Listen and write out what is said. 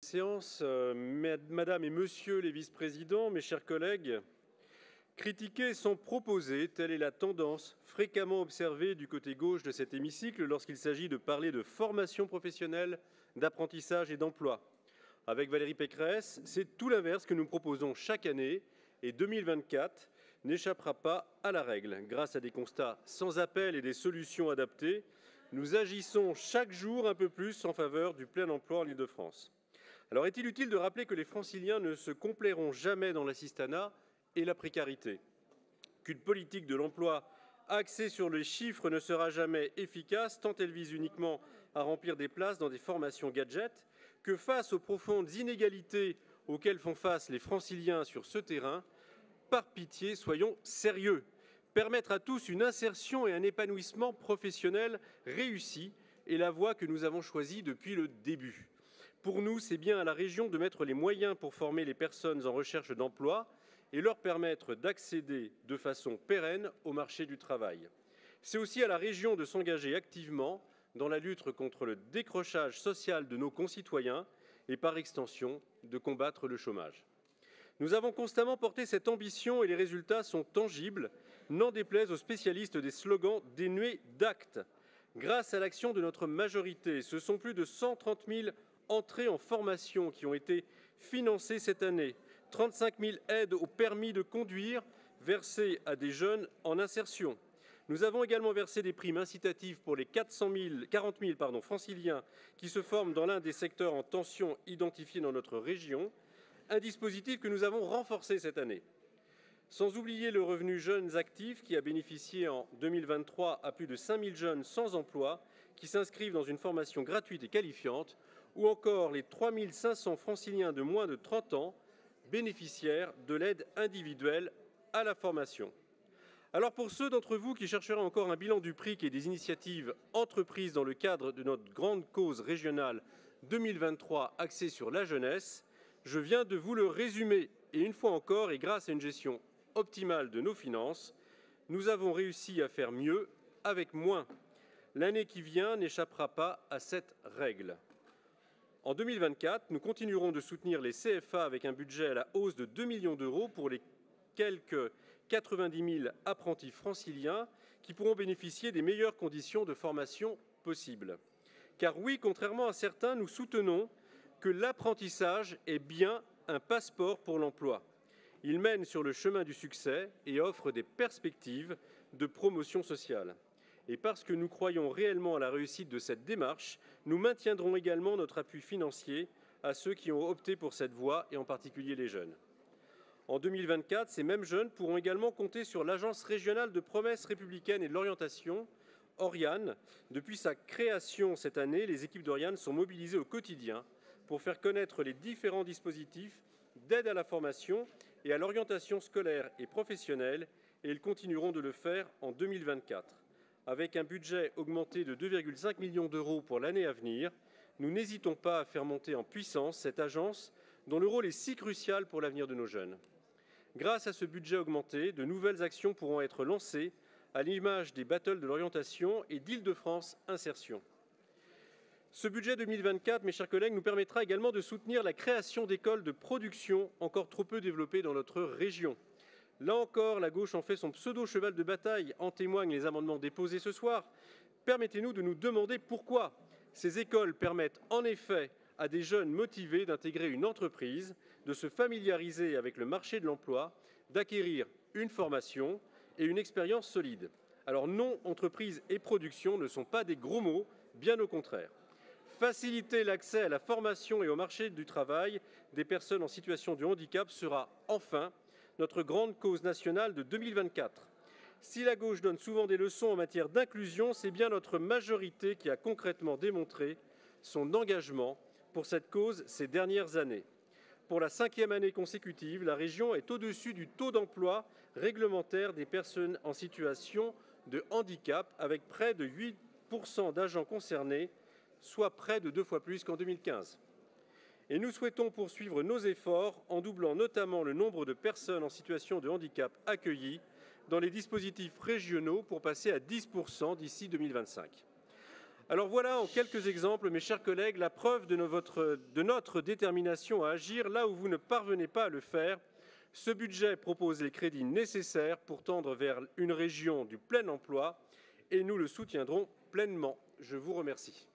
séance, Madame et Monsieur les vice-présidents, mes chers collègues, critiquer sans proposer, telle est la tendance fréquemment observée du côté gauche de cet hémicycle lorsqu'il s'agit de parler de formation professionnelle, d'apprentissage et d'emploi. Avec Valérie Pécresse, c'est tout l'inverse que nous proposons chaque année et 2024 n'échappera pas à la règle. Grâce à des constats sans appel et des solutions adaptées, nous agissons chaque jour un peu plus en faveur du plein emploi en Île-de-France. Alors est-il utile de rappeler que les franciliens ne se complairont jamais dans l'assistanat et la précarité, qu'une politique de l'emploi axée sur les chiffres ne sera jamais efficace tant elle vise uniquement à remplir des places dans des formations gadgets, que face aux profondes inégalités auxquelles font face les franciliens sur ce terrain, par pitié, soyons sérieux. Permettre à tous une insertion et un épanouissement professionnel réussi est la voie que nous avons choisie depuis le début. Pour nous, c'est bien à la région de mettre les moyens pour former les personnes en recherche d'emploi et leur permettre d'accéder de façon pérenne au marché du travail. C'est aussi à la région de s'engager activement dans la lutte contre le décrochage social de nos concitoyens et par extension de combattre le chômage. Nous avons constamment porté cette ambition et les résultats sont tangibles, n'en déplaise aux spécialistes des slogans dénués d'actes. Grâce à l'action de notre majorité, ce sont plus de 130 000 entrées en formation qui ont été financées cette année, 35 000 aides au permis de conduire versées à des jeunes en insertion. Nous avons également versé des primes incitatives pour les 40 000 franciliens qui se forment dans l'un des secteurs en tension identifiés dans notre région, un dispositif que nous avons renforcé cette année. Sans oublier le revenu jeunes actifs qui a bénéficié en 2023 à plus de 5 000 jeunes sans emploi qui s'inscrivent dans une formation gratuite et qualifiante, ou encore les 3 500 franciliens de moins de 30 ans bénéficiaires de l'aide individuelle à la formation. Alors pour ceux d'entre vous qui chercheraient encore un bilan du PRIC et des initiatives entreprises dans le cadre de notre grande cause régionale 2023 axée sur la jeunesse, je viens de vous le résumer et une fois encore et grâce à une gestion optimale de nos finances, nous avons réussi à faire mieux avec moins. L'année qui vient n'échappera pas à cette règle. En 2024, nous continuerons de soutenir les CFA avec un budget à la hausse de 2 millions d'euros pour les quelques 90 000 apprentis franciliens qui pourront bénéficier des meilleures conditions de formation possibles. Car oui, contrairement à certains, nous soutenons que l'apprentissage est bien un passeport pour l'emploi. Il mène sur le chemin du succès et offre des perspectives de promotion sociale. Et parce que nous croyons réellement à la réussite de cette démarche, nous maintiendrons également notre appui financier à ceux qui ont opté pour cette voie, et en particulier les jeunes. En 2024, ces mêmes jeunes pourront également compter sur l'Agence régionale de promesses républicaines et de l'orientation, Oriane. Depuis sa création cette année, les équipes d'Oriane sont mobilisées au quotidien pour faire connaître les différents dispositifs d'aide à la formation et à l'orientation scolaire et professionnelle, et ils continueront de le faire en 2024. Avec un budget augmenté de 2,5 millions d'euros pour l'année à venir, nous n'hésitons pas à faire monter en puissance cette agence dont le rôle est si crucial pour l'avenir de nos jeunes. Grâce à ce budget augmenté, de nouvelles actions pourront être lancées à l'image des battles de l'orientation et d'Île-de-France Insertion. Ce budget 2024, mes chers collègues, nous permettra également de soutenir la création d'écoles de production encore trop peu développées dans notre région. Là encore, la gauche en fait son pseudo-cheval de bataille, en témoignent les amendements déposés ce soir. Permettez-nous de nous demander pourquoi. Ces écoles permettent en effet à des jeunes motivés d'intégrer une entreprise, de se familiariser avec le marché de l'emploi, d'acquérir une formation et une expérience solide. Alors non, entreprise et production ne sont pas des gros mots, bien au contraire. Faciliter l'accès à la formation et au marché du travail des personnes en situation de handicap sera enfin notre grande cause nationale de 2024. Si la gauche donne souvent des leçons en matière d'inclusion, c'est bien notre majorité qui a concrètement démontré son engagement pour cette cause ces dernières années. Pour la 5e année consécutive, la région est au-dessus du taux d'emploi réglementaire des personnes en situation de handicap, avec près de 8% d'agents concernés, soit près de 2 fois plus qu'en 2015. Et nous souhaitons poursuivre nos efforts en doublant notamment le nombre de personnes en situation de handicap accueillies dans les dispositifs régionaux pour passer à 10% d'ici 2025. Alors voilà, en quelques exemples, mes chers collègues, la preuve de notre détermination à agir là où vous ne parvenez pas à le faire. Ce budget propose les crédits nécessaires pour tendre vers une région du plein emploi et nous le soutiendrons pleinement. Je vous remercie.